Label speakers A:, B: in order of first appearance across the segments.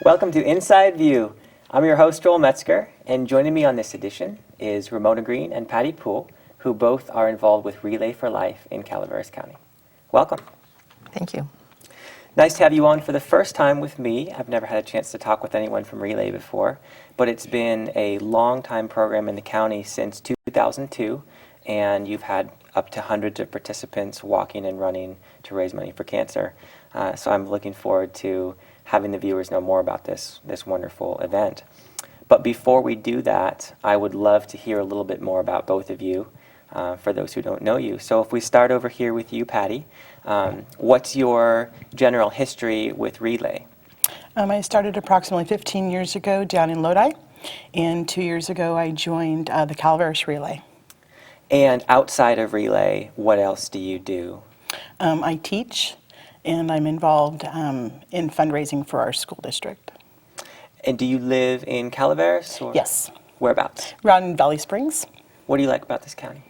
A: Welcome to Inside View. I'm your host, Joel Metzger, and joining me on this edition is Ramona Green and Patti Poole, who both are involved with Relay for Life in Calaveras County. Welcome.
B: Thank you.
A: Nice to have you on for the first time with me. I've never had a chance to talk with anyone from Relay before, but it's been a long-time program in the county since 2002, and you've had up to hundreds of participants walking and running to raise money for cancer. So I'm looking forward to having the viewers know more about this wonderful event. But before we do that, I would love to hear a little bit more about both of you, for those who don't know you. So if we start over here with you, Patti, what's your general history with Relay?
C: I started approximately 15 years ago down in Lodi, and 2 years ago I joined the Calaveras Relay.
A: And outside of Relay, what else do you do?
C: I teach, and I'm involved in fundraising for our school district.
A: And do you live in Calaveras? Or
C: Yes.
A: Whereabouts?
C: Around in Valley Springs.
A: What do you like about this county?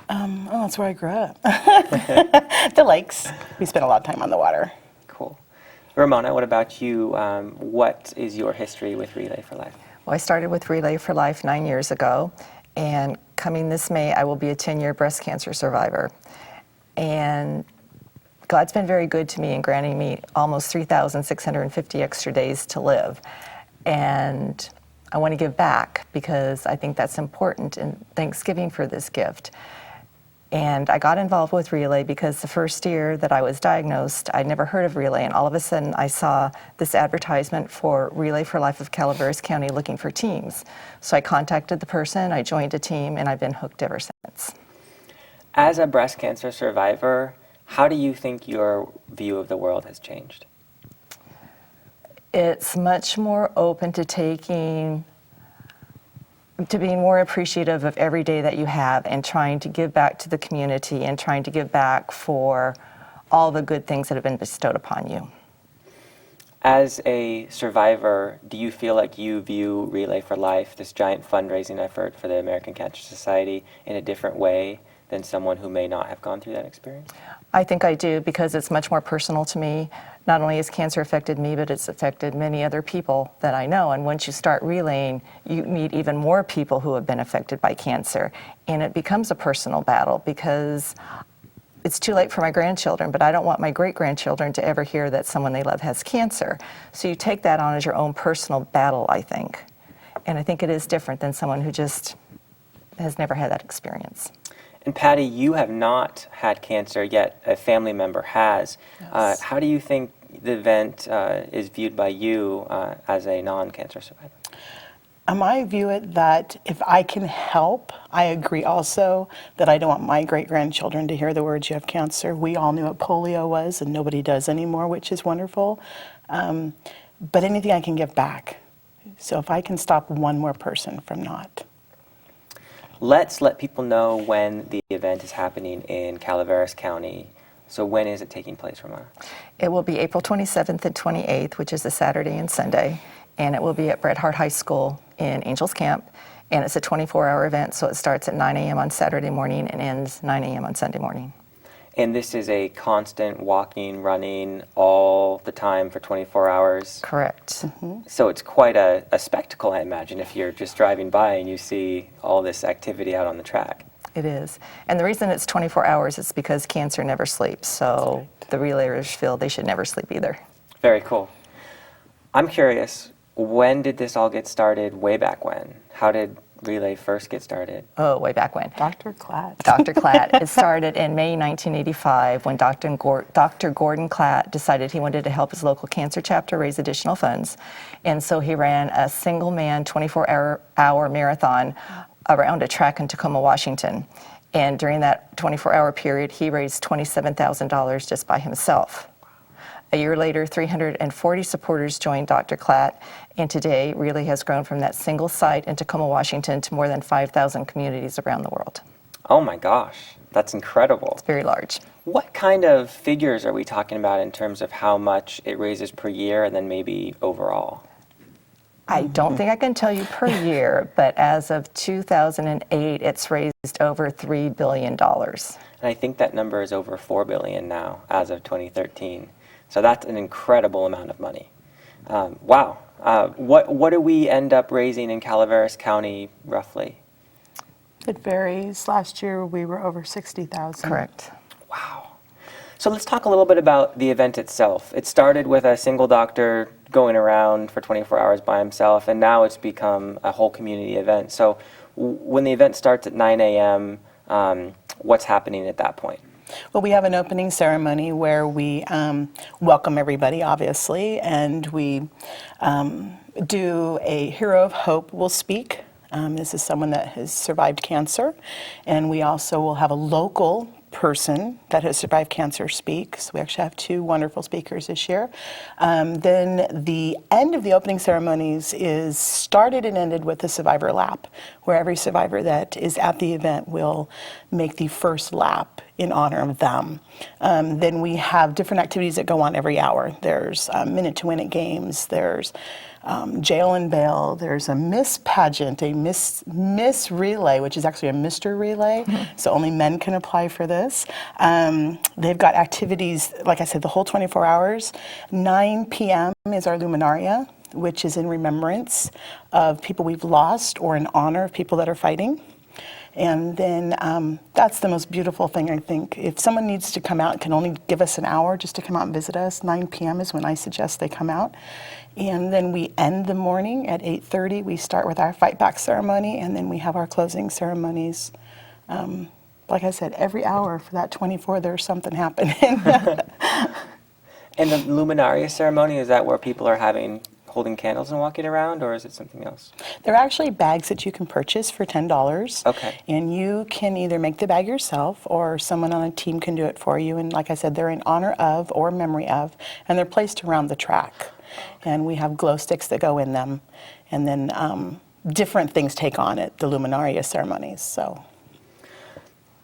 C: That's where I grew up. The lakes. We spent a lot of time on the water.
A: Cool. Ramona, what about you? What is your history with Relay for Life?
B: Well, I started with Relay for Life 9 years ago, and coming this May, I will be a 10-year breast cancer survivor. And God's been very good to me in granting me almost 3,650 extra days to live. And I want to give back because I think that's important in Thanksgiving for this gift. And I got involved with Relay because the first year that I was diagnosed, I'd never heard of Relay, and all of a sudden I saw this advertisement for Relay for Life of Calaveras County looking for teams. So I contacted the person, I joined a team, and I've been hooked ever since.
A: As a breast cancer survivor, how do you think your view of the world has changed?
B: It's much more open to being more appreciative of every day that you have and trying to give back to the community and trying to give back for all the good things that have been bestowed upon you.
A: As a survivor, do you feel like you view Relay for Life, this giant fundraising effort for the American Cancer Society, in a different way than someone who may not have gone through that experience?
B: I think I do, because it's much more personal to me. Not only has cancer affected me, but it's affected many other people that I know. And once you start relaying, you meet even more people who have been affected by cancer. And it becomes a personal battle, because it's too late for my grandchildren, but I don't want my great-grandchildren to ever hear that someone they love has cancer. So you take that on as your own personal battle, I think. And I think it is different than someone who just has never had that experience.
A: And Patti, you have not had cancer, yet a family member has.
C: Yes.
A: How do you think the event is viewed by you as a non-cancer survivor?
C: I view it that if I can help, I agree also that I don't want my great-grandchildren to hear the words "you have cancer." We all knew what polio was, and nobody does anymore, which is wonderful. But anything I can give back. So if I can stop one more person from not.
A: Let's let people know when the event is happening in Calaveras County. So when is it taking place, Ramona?
B: It will be April 27th and 28th, which is a Saturday and Sunday, and it will be at Bret Harte High School in Angels Camp, and it's a 24-hour event, so it starts at 9 a.m. on Saturday morning and ends 9 a.m. on Sunday morning.
A: And this is a constant walking, running all the time for 24 hours?
B: Correct.
C: Mm-hmm.
A: So it's quite a spectacle, I imagine, if you're just driving by and you see all this activity out on the track.
B: It is. And the reason it's 24 hours is because cancer never sleeps, so the relayers feel they should never sleep either.
A: Very cool. I'm curious, when did this all get started? Way back when? How did Relay first get started?
B: Oh, way back when.
C: Dr. Klatt.
B: Dr. Klatt. It started in May 1985 when Dr. Gordon Klatt decided he wanted to help his local cancer chapter raise additional funds. And so he ran a single-man 24-hour marathon around a track in Tacoma, Washington. And during that 24-hour period, he raised $27,000 just by himself. A year later, 340 supporters joined Dr. Klatt, and today Relay has grown from that single site in Tacoma, Washington to more than 5,000 communities around the world.
A: Oh my gosh, that's incredible.
B: It's very large.
A: What kind of figures are we talking about in terms of how much it raises per year and then maybe overall?
B: I don't think I can tell you per year, but as of 2008, it's raised over $3 billion.
A: And I think that number is over $4 billion now, as of 2013. So that's an incredible amount of money. Wow. What do we end up raising in Calaveras County, roughly?
C: It varies. Last year we were over 60,000.
B: Correct.
A: Wow. So let's talk a little bit about the event itself. It started with a single doctor going around for 24 hours by himself, and now it's become a whole community event. So when the event starts at 9 a.m., what's happening at that point?
C: Well, we have an opening ceremony where we welcome everybody, obviously, and we do a Hero of Hope will speak. This is someone that has survived cancer, and we also will have a local person that has survived cancer speak. So we actually have 2 wonderful speakers this year. Then the end of the opening ceremonies is started and ended with a survivor lap, where every survivor that is at the event will make the first lap in honor of them. Then we have different activities that go on every hour. There's Minute to Win It games, there's jail and bail, there's a Miss pageant, a Miss relay, which is actually a Mr. relay, so only men can apply for this. They've got activities, like I said, the whole 24 hours. 9 p.m. is our Luminaria, which is in remembrance of people we've lost or in honor of people that are fighting. And then that's the most beautiful thing, I think. If someone needs to come out, can only give us an hour just to come out and visit us. 9 p.m. is when I suggest they come out. And then we end the morning at 8:30. We start with our fight back ceremony, and then we have our closing ceremonies. Like I said, every hour for that 24, there's something happening.
A: And the Luminaria Ceremony, is that where people are holding candles and walking around, or is it something else?
C: There are actually bags that you can purchase for $10.
A: Okay.
C: And you can either make the bag yourself or someone on a team can do it for you. And like I said, they're in honor of or memory of, and they're placed around the track. And we have glow sticks that go in them. And then different things take on at the Luminaria ceremonies. So,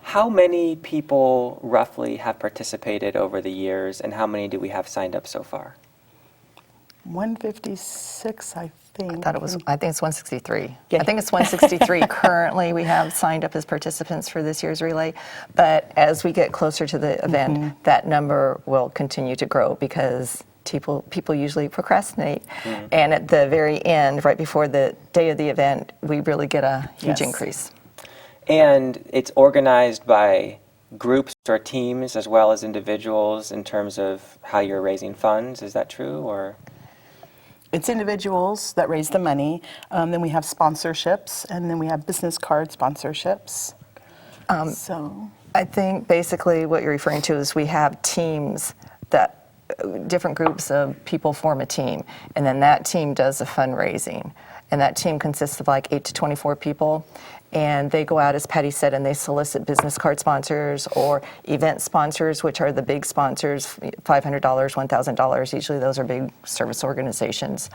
A: How many people roughly have participated over the years, and how many do we have signed up so far?
C: 156, I think.
B: I think it's 163.
C: Yeah.
B: I think it's 163 currently we have signed up as participants for this year's relay. But as we get closer to the event, that number will continue to grow because people usually procrastinate. And at the very end, right before the day of the event, we really get a huge
C: Yes.
B: increase.
A: And it's organized by groups or teams as well as individuals in terms of how you're raising funds. Is that true, or?
C: It's individuals that raise the money. Then we have sponsorships, and then we have business card sponsorships. So
B: I think basically what you're referring to is we have teams that different groups of people form a team, and then that team does the fundraising. And that team consists of like 8 to 24 people. And they go out, as Patti said, and they solicit business card sponsors or event sponsors, which are the big sponsors, $500, $1,000. Usually those are big service organizations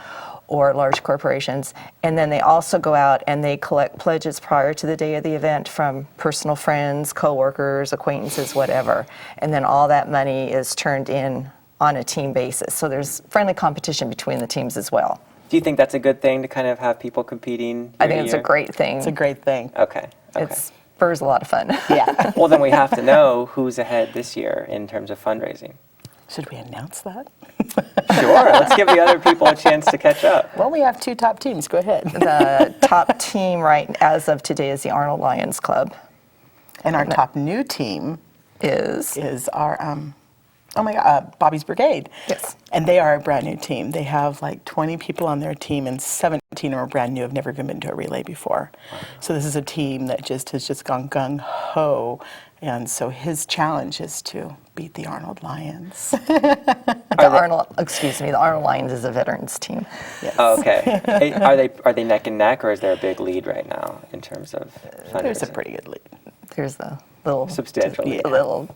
B: or large corporations. And then they also go out and they collect pledges prior to the day of the event from personal friends, coworkers, acquaintances, whatever. And then all that money is turned in on a team basis. So there's friendly competition between the teams as well.
A: Do you think that's a good thing to kind of have people competing?
B: I think it's a great thing.
C: it's a great thing.
A: Okay.
B: It spurs a lot of fun.
C: Yeah.
A: Well, then we have to know who's ahead this year in terms of fundraising.
C: Should we announce that?
A: Sure. Let's give the other people a chance to catch up.
C: Well, we have 2 top teams. Go ahead.
B: The top team right as of today is the Arnold Lions Club.
C: And our top new team
B: Is
C: our Bobby's Brigade.
B: Yes.
C: And they are a brand new team. They have like 20 people on their team, and 17 are brand new, have never even been to a relay before. So this is a team that has just gone gung-ho. And so his challenge is to beat the Arnold Lions.
B: the Arnold Lions is a veterans team.
C: Yes.
A: Oh, okay. Are they neck and neck, or is there a big lead right now in terms of fundraising?
C: There's a pretty good lead.
B: There's the little
A: Substantial lead.
B: a little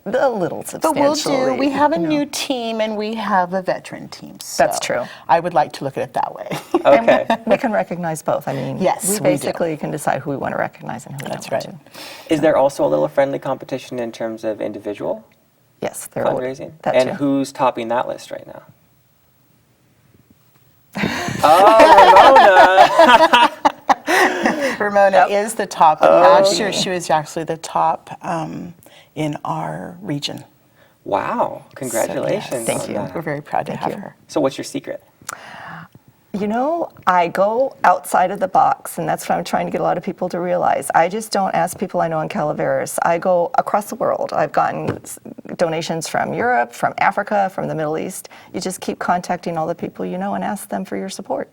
B: substantial.
C: But we'll do.
B: lead,
C: We have a
B: you know.
C: new team and we have a veteran team. So
B: That's true.
C: I would like to look at it that way.
A: Okay.
B: We can recognize both. I mean,
C: Yes,
B: we
C: we do.
B: basically can decide who we want to recognize and who we
C: That's
B: don't
C: right.
B: want to.
A: Is there also a little friendly competition in terms of individual
B: Yes, they're
A: fundraising?
B: That
A: And
B: too.
A: who's topping that list right now? Oh,
C: Ramona is the top. Last year, she was actually the top in our region.
A: wow. Congratulations.
C: So, yes,
B: Thank
A: on
B: you.
A: that.
C: We're very proud to
B: Thank
C: have
B: you.
C: her.
A: So what's your secret?
B: You know, I go outside of the box, and that's what I'm trying to get a lot of people to realize. I just don't ask people I know in Calaveras. I go across the world. I've gotten donations from Europe, from Africa, from the Middle East. You just keep contacting all the people you know and ask them for your support.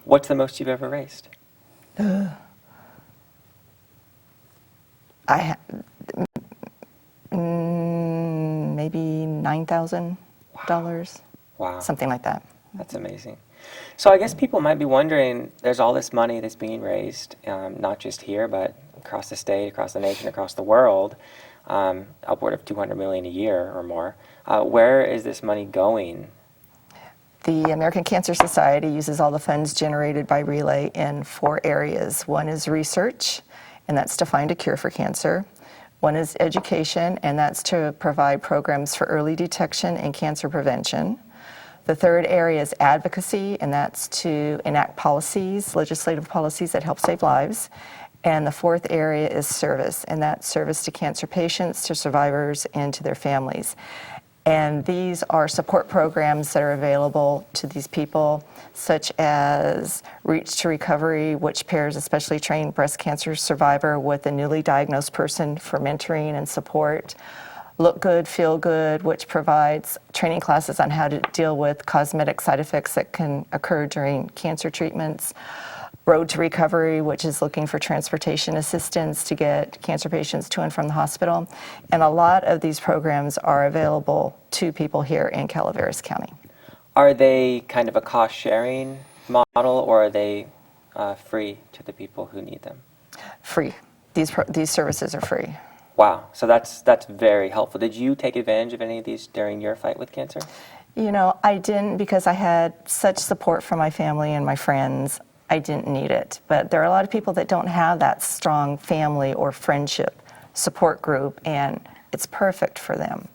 A: What's the most you've ever raised?
B: Maybe $9,000,
A: Wow.
B: something like that.
A: That's amazing. So I guess people might be wondering, there's all this money that's being raised, not just here, but across the state, across the nation, across the world, upward of $200 million a year or more. Where is this money going?
B: The American Cancer Society uses all the funds generated by Relay in 4 areas. One is research, and that's to find a cure for cancer. One is education, and that's to provide programs for early detection and cancer prevention. The third area is advocacy, and that's to enact policies, legislative policies that help save lives. And the fourth area is service, and that's service to cancer patients, to survivors, and to their families. And these are support programs that are available to these people, such as Reach to Recovery, which pairs a specially trained breast cancer survivor with a newly diagnosed person for mentoring and support. Look Good, Feel Good, which provides training classes on how to deal with cosmetic side effects that can occur during cancer treatments. Road to Recovery, which is looking for transportation assistance to get cancer patients to and from the hospital. And a lot of these programs are available to people here in Calaveras County.
A: Are they kind of a cost-sharing model, or are they free to the people who need them?
B: Free. These services are free.
A: Wow, so that's very helpful. Did you take advantage of any of these during your fight with cancer?
B: You know, I didn't, because I had such support from my family and my friends. I didn't need it. But there are a lot of people that don't have that strong family or friendship support group, and it's perfect for them.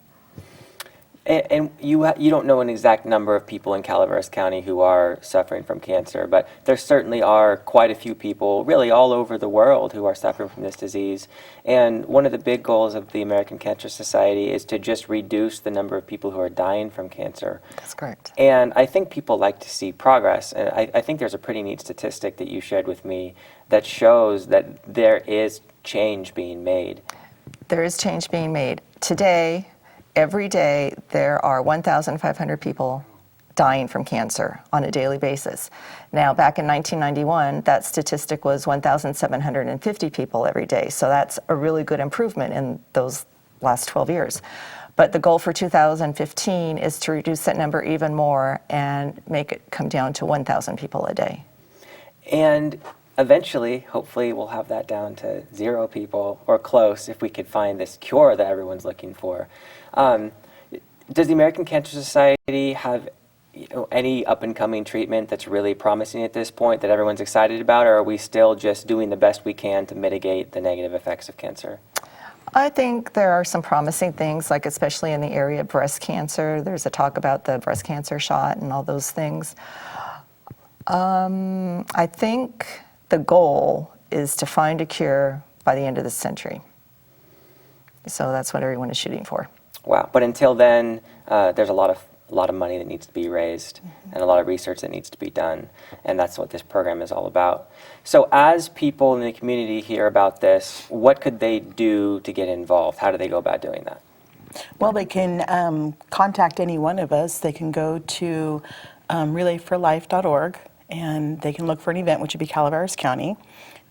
A: And you don't know an exact number of people in Calaveras County who are suffering from cancer, but there certainly are quite a few people, really all over the world, who are suffering from this disease. And one of the big goals of the American Cancer Society is to just reduce the number of people who are dying from cancer.
B: That's correct.
A: And I think people like to see progress. And I think there's a pretty neat statistic that you shared with me that shows that there is change being made.
B: There is change being made. Today, every day, there are 1,500 people dying from cancer on a daily basis. Now, back in 1991, that statistic was 1,750 people every day. So that's a really good improvement in those last 12 years. But the goal for 2015 is to reduce that number even more and make it come down to 1,000 people a day.
A: And eventually, hopefully, we'll have that down to 0 people, or close, if we could find this cure that everyone's looking for. Does the American Cancer Society have any up-and-coming treatment that's really promising at this point that everyone's excited about, or are we still just doing the best we can to mitigate the negative effects of cancer?
B: I think there are some promising things, like especially in the area of breast cancer. There's a talk about the breast cancer shot and all those things. I think the goal is to find a cure by the end of this century. So that's what everyone is shooting for.
A: Wow. But until then, there's a lot of money that needs to be raised, and a lot of research that needs to be done, and that's what this program is all about. So as people in the community hear about this, what could they do to get involved? How do they go about doing that?
C: Well, they can contact any one of us. They can go to relayforlife.org, and they can look for an event, which would be Calaveras County.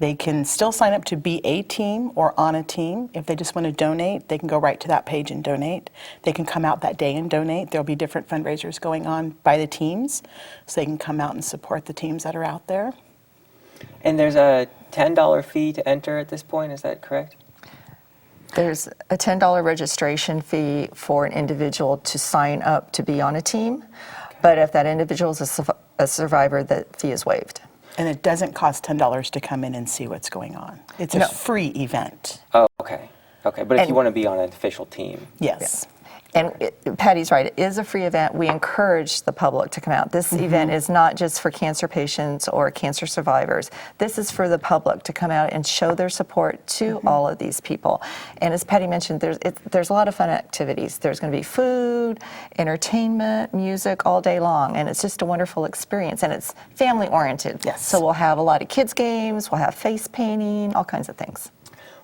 C: They can still sign up to be a team or on a team. If they just want to donate, they can go right to that page and donate. They can come out that day and donate. There'll be different fundraisers going on by the teams, so they can come out and support the teams that are out there.
A: And there's a $10 fee to enter at this point, is that correct?
B: There's a $10 registration fee for an individual to sign up to be on a team, but if that individual is a survivor, the fee is waived.
C: And it doesn't cost $10 to come in and see what's going on. It's a free event.
A: Oh, okay. Okay, but if you want to be on an official team.
C: Yes.
B: And Patty's right, it is a free event. We encourage the public to come out. This event is not just for cancer patients or cancer survivors. This is for the public to come out and show their support to all of these people. And as Patty mentioned, there's a lot of fun activities. There's going to be food, entertainment, music all day long, and it's just a wonderful experience. And it's family oriented.
C: Yes.
B: So we'll have a lot of kids games, we'll have face painting, all kinds of things.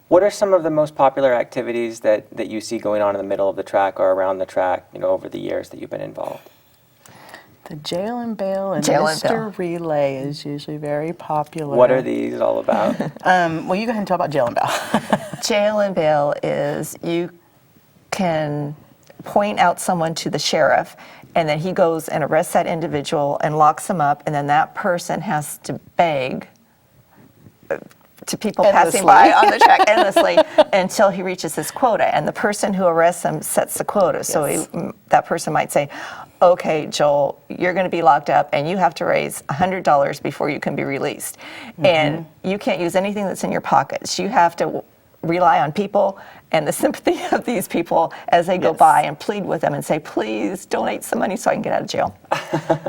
A: What are some of the most popular activities that you see going on in the middle of the track or around the track, over the years that you've been involved?
C: The jail and bail and
B: Jail and
C: Mr. Relay is usually very popular.
A: What are these all about?
C: Well, you go ahead and talk about jail and bail.
B: Jail and bail is you can point out someone to the sheriff, and then he goes and arrests that individual and locks them up, and then that person has to beg to people passing by on the track endlessly until he reaches his quota. And the person who arrests him sets the quota. So that person might say, okay, Joel, you're going to be locked up and you have to raise $100 before you can be released. And you can't use anything that's in your pockets. You have to rely on people and the sympathy of these people as they go by and plead with them and say, please donate some money so I can get out of jail.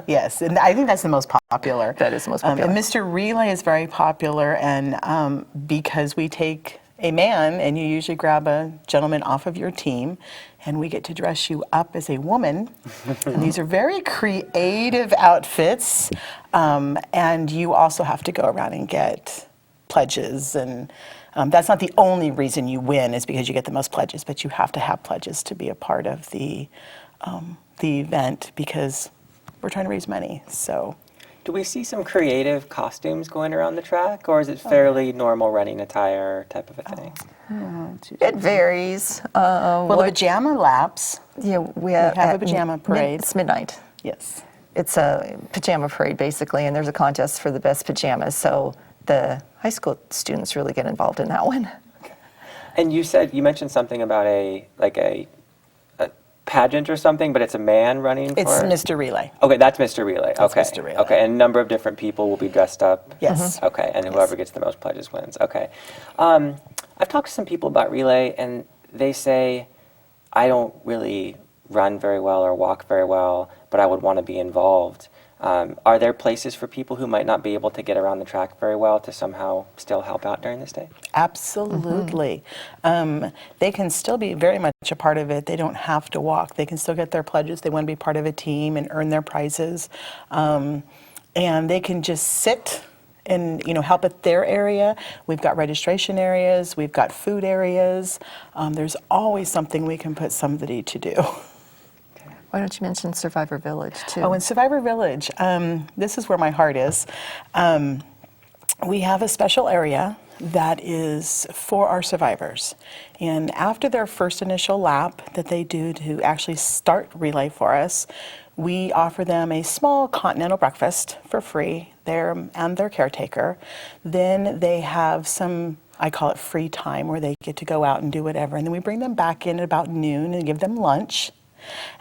C: Yes, and I think that's the most popular.
B: That is the most popular.
C: And Mr. Relay is very popular, and because we take a man, and you usually grab a gentleman off of your team, and we get to dress you up as a woman. And these are very creative outfits, and you also have to go around and get pledges, and that's not the only reason you win is because you get the most pledges, but you have to have pledges to be a part of the event because we're trying to raise money. So,
A: Do we see some creative costumes going around the track, or is it fairly normal running attire type of a thing?
B: It varies.
C: Well, the pajama laps.
B: Yeah, we
C: have a
B: at
C: pajama parade.
B: It's midnight.
C: Yes.
B: It's a pajama parade, basically, and there's a contest for the best pajamas. So the high school students really get involved in that one.
A: And you mentioned something about a pageant or something, but it's a man running
C: It's
A: for?
C: Mr. Relay.
A: Okay, that's Mr. Relay.
C: That's
A: Okay.
C: Mr. Relay.
A: Okay, and a number of different people will be dressed up?
C: Yes.
A: Okay, and whoever gets the most pledges wins. Okay. I've talked to some people about Relay, and they say, I don't really run very well or walk very well, but I would want to be involved. Are there places for people who might not be able to get around the track very well to somehow still help out during this day?
C: Absolutely. They can still be very much a part of it. They don't have to walk. They can still get their pledges. They want to be part of a team and earn their prizes. And they can just sit and help at their area. We've got registration areas. We've got food areas. There's always something we can put somebody to do.
B: Why don't you mention Survivor Village, too?
C: Oh, in Survivor Village, this is where my heart is. We have a special area that is for our survivors. And after their first initial lap that they do to actually start Relay for us, we offer them a small continental breakfast for free, and their caretaker. Then they have some, I call it free time, where they get to go out and do whatever. And then we bring them back in at about noon and give them lunch.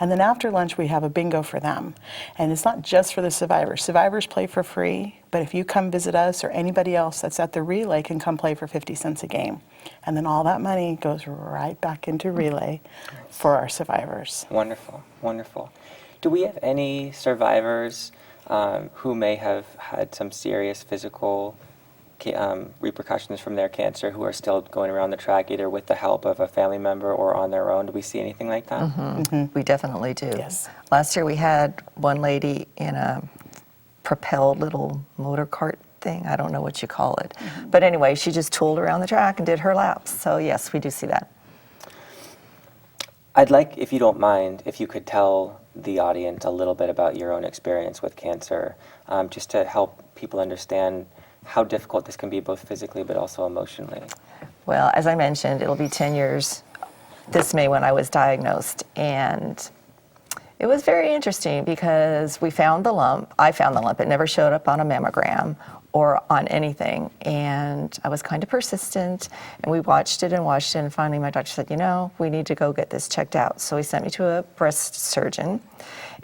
C: And then after lunch, we have a bingo for them. And it's not just for the survivors. Survivors play for free, but if you come visit us or anybody else that's at the Relay can come play for 50 cents a game. And then all that money goes right back into Relay for our survivors.
A: Wonderful, wonderful. Do we have any survivors who may have had some serious physical repercussions from their cancer who are still going around the track either with the help of a family member or on their own? Do we see anything like that?
B: We definitely do.
C: Yes.
B: Last year we had one lady in a propelled little motor cart thing. I don't know what you call it. But anyway, she just tooled around the track and did her laps. So yes, we do see that.
A: I'd like, if you don't mind, if you could tell the audience a little bit about your own experience with cancer, just to help people understand how difficult this can be both physically but also emotionally.
B: Well, as I mentioned, it'll be 10 years this May when I was diagnosed. And it was very interesting because we found the lump. I found the lump. It never showed up on a mammogram or on anything. And I was kind of persistent. And we watched it. And finally my doctor said, we need to go get this checked out. So he sent me to a breast surgeon.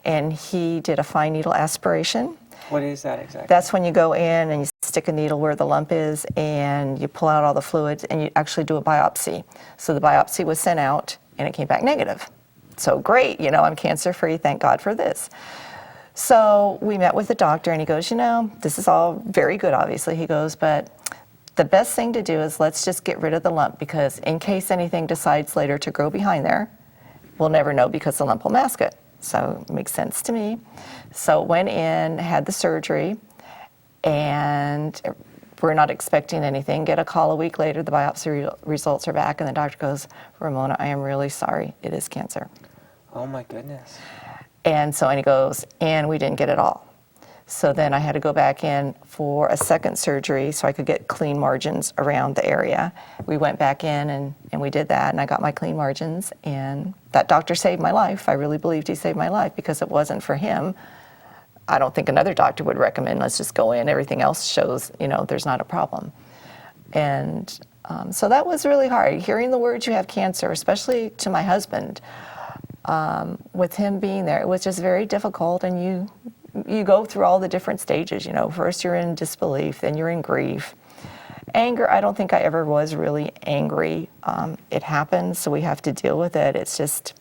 B: And he did a fine needle aspiration.
A: What is that exactly?
B: That's when you go in and you stick a needle where the lump is and you pull out all the fluids and you actually do a biopsy. So the biopsy was sent out and it came back negative. so great, I'm cancer-free, thank God for this. So we met with the doctor, and he goes, this is all very good, obviously. He goes, but the best thing to do is let's just get rid of the lump, because in case anything decides later to grow behind there, we'll never know because the lump will mask it. So it makes sense to me. So went in, had the surgery, and we're not expecting anything. Get a call a week later, the biopsy results are back, and the doctor goes, Ramona, I am really sorry, it is cancer.
A: Oh my goodness.
B: And he goes, and we didn't get it all. So then I had to go back in for a second surgery so I could get clean margins around the area. We went back in and we did that, and I got my clean margins, and that doctor saved my life. I really believed he saved my life, because it wasn't for him, I don't think another doctor would recommend let's just go in. Everything else shows, there's not a problem. And so that was really hard. Hearing the words you have cancer, especially to my husband, with him being there, it was just very difficult. And you go through all the different stages. First you're in disbelief, then you're in grief. Anger, I don't think I ever was really angry. It happens, so we have to deal with it. It's just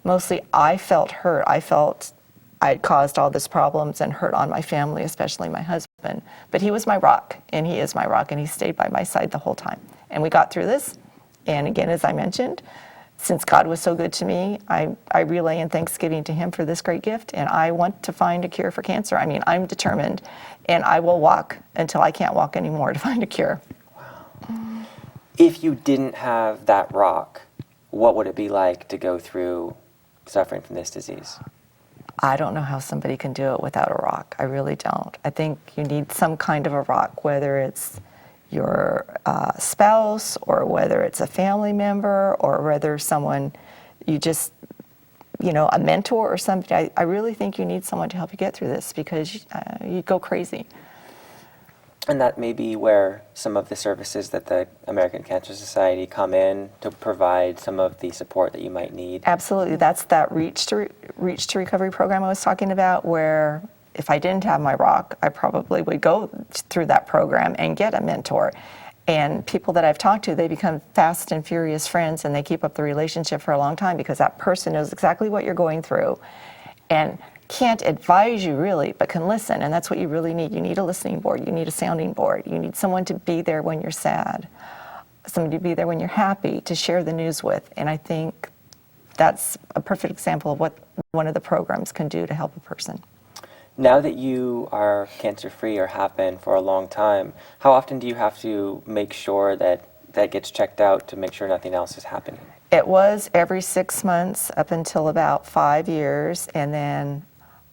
B: mostly I felt hurt. I felt I caused all these problems and hurt on my family, especially my husband. But he was my rock, and he is my rock, and he stayed by my side the whole time. And we got through this. And again, as I mentioned, since God was so good to me, I relay in thanksgiving to him for this great gift, and I want to find a cure for cancer. I mean, I'm determined, and I will walk until I can't walk anymore to find a cure.
A: Wow. If you didn't have that rock, what would it be like to go through suffering from this disease?
B: I don't know how somebody can do it without a rock. I really don't. I think you need some kind of a rock, whether it's your spouse, or whether it's a family member, or whether someone you just, a mentor or somebody. I really think you need someone to help you get through this, because you go crazy.
A: And that may be where some of the services that the American Cancer Society come in to provide some of the support that you might need.
B: Absolutely. That's that Reach to Recovery program I was talking about, where if I didn't have my rock, I probably would go through that program and get a mentor. And people that I've talked to, they become fast and furious friends, and they keep up the relationship for a long time, because that person knows exactly what you're going through and can't advise you really, but can listen. And that's what you really need. You need a listening board. You need a sounding board. You need someone to be there when you're sad, somebody to be there when you're happy, to share the news with. And I think that's a perfect example of what one of the programs can do to help a person.
A: Now that you are cancer-free, or have been for a long time, how often do you have to make sure that that gets checked out to make sure nothing else is happening?
B: It was every 6 months up until about 5 years, and then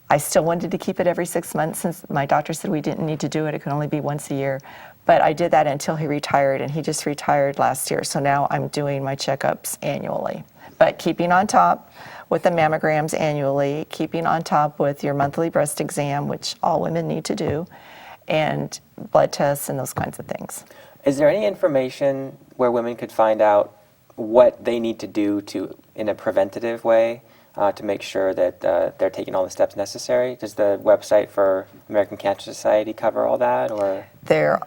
B: I still wanted to keep it every 6 months, since my doctor said we didn't need to do it. It could only be once a year. But I did that until he retired, and he just retired last year. So now I'm doing my checkups annually. But keeping on top with the mammograms annually, keeping on top with your monthly breast exam, which all women need to do, and blood tests and those kinds of things.
A: Is there any information where women could find out what they need to do in a preventative way to make sure that they're taking all the steps necessary? Does the website for American Cancer Society cover all that, or?
B: The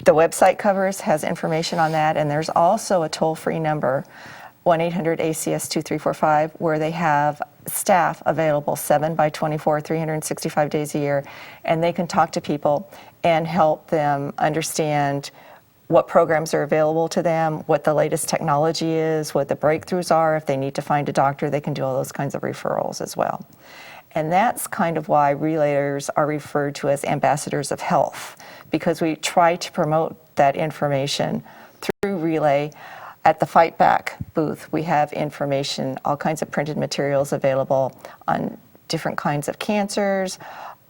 B: website has information on that, and there's also a toll-free number, 1-800-ACS-2345, where they have staff available 7/24, 365 days a year, and they can talk to people and help them understand what programs are available to them, what the latest technology is, what the breakthroughs are. If they need to find a doctor, they can do all those kinds of referrals as well. And that's kind of why relayers are referred to as ambassadors of health, because we try to promote that information through relay. At the Fight Back booth, we have information, all kinds of printed materials available on different kinds of cancers,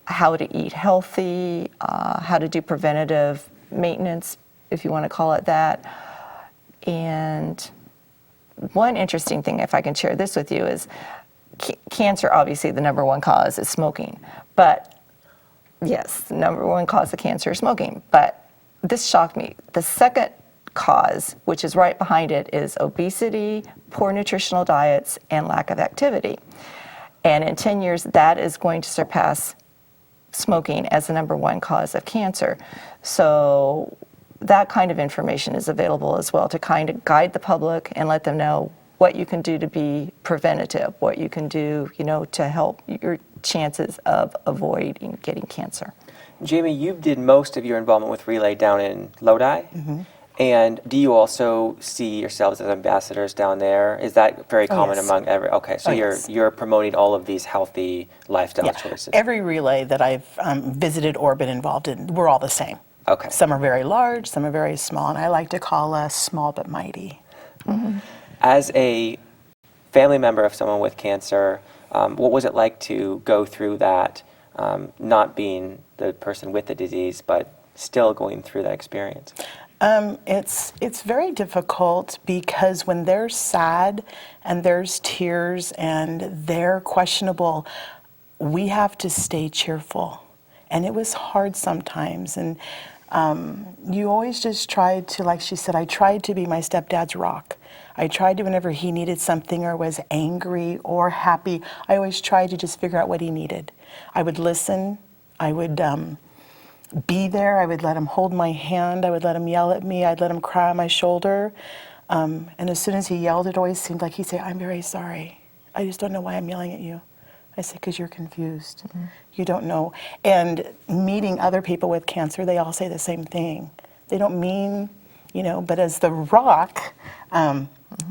B: how to eat healthy, how to do preventative maintenance, if you want to call it that. And one interesting thing, if I can share this with you, is cancer, obviously the number one cause is smoking. But yes, the number one cause of cancer is smoking. But this shocked me. The second cause, which is right behind it, is obesity, poor nutritional diets, and lack of activity. And in 10 years, that is going to surpass smoking as the number one cause of cancer. So that kind of information is available as well to kind of guide the public and let them know what you can do to be preventative, what you can do, to help your chances of avoiding getting cancer.
A: Jamie, you did most of your involvement with Relay down in Lodi. And do you also see yourselves as ambassadors down there? Is that very common
C: yes.
A: among every? Okay, so you're promoting all of these healthy lifestyle choices.
C: Every relay that I've visited or been involved in, we're all the same.
A: Okay.
C: Some are very large, some are very small, and I like to call us small but mighty.
A: As a family member of someone with cancer, what was it like to go through that, not being the person with the disease, but still going through that experience?
C: It's very difficult because when they're sad and there's tears and they're questionable, we have to stay cheerful. And it was hard sometimes. And you always just tried to, like she said, I tried to be my stepdad's rock. I tried to, whenever he needed something or was angry or happy, I always tried to just figure out what he needed. I would listen. I would be there. I would let him hold my hand. I would let him yell at me. I'd let him cry on my shoulder. And as soon as he yelled, it always seemed like he'd say, "I'm very sorry. I just don't know why I'm yelling at you." I said, "Because you're confused. You don't know." And meeting other people with cancer, they all say the same thing. They don't mean, but as the rock,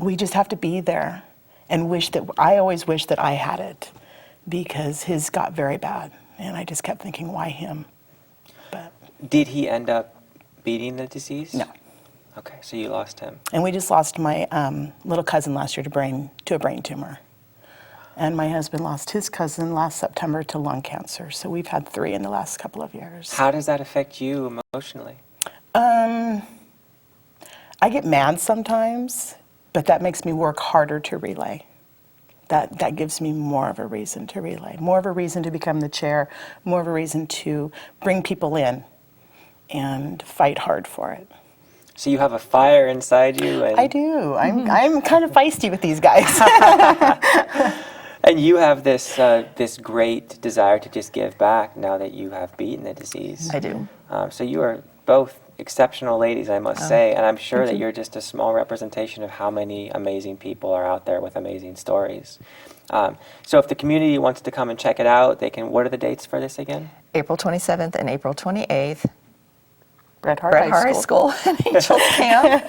C: we just have to be there and I always wish that I had it, because his got very bad. And I just kept thinking, why him? But
A: Did he end up beating the disease?
C: no.
A: Okay, so you lost him.
C: And we just lost my little cousin last year to a brain tumor. And my husband lost his cousin last September to lung cancer. So we've had 3 in the last couple of years.
A: How does that affect you emotionally?
C: I get mad sometimes, but that makes me work harder to relay. That gives me more of a reason to relay, more of a reason to become the chair, more of a reason to bring people in and fight hard for it.
A: So you have a fire inside you, and
C: I do. I'm kind of feisty with these guys.
A: and you have this this great desire to just give back now that you have beaten the disease.
B: I do.
A: So you are both exceptional ladies, I must say, and I'm sure that you're just a small representation of how many amazing people are out there with amazing stories. So if the community wants to come and check it out, they can. What are the dates for this again?
B: April 27th and April 28th.
C: Bret Hart
B: High School and Angels Camp.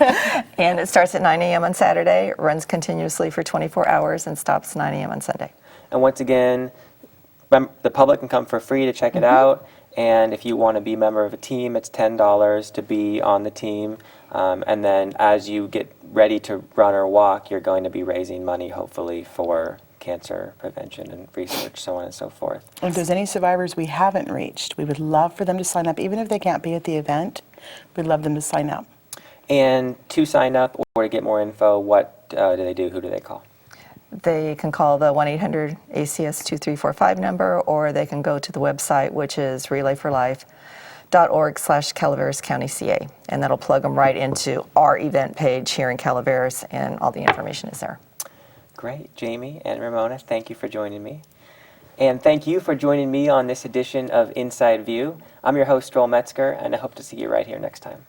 B: And it starts at 9 a.m. on Saturday, runs continuously for 24 hours, and stops 9 a.m. on Sunday.
A: And once again, the public can come for free to check it out. And if you want to be a member of a team, it's $10 to be on the team. And then as you get ready to run or walk, you're going to be raising money, hopefully, for cancer prevention and research, so on and so forth.
C: And if there's any survivors we haven't reached, we would love for them to sign up. Even if they can't be at the event, we'd love them to sign up.
A: And to sign up or to get more info, what do they do? Who do they call?
B: They can call the 1-800-ACS-2345 number, or they can go to the website, which is relayforlife.org/Calaveras County, CA. And that'll plug them right into our event page here in Calaveras, and all the information is there.
A: Great. Jamie and Ramona, thank you for joining me. And thank you for joining me on this edition of Inside View. I'm your host, Joel Metzger, and I hope to see you right here next time.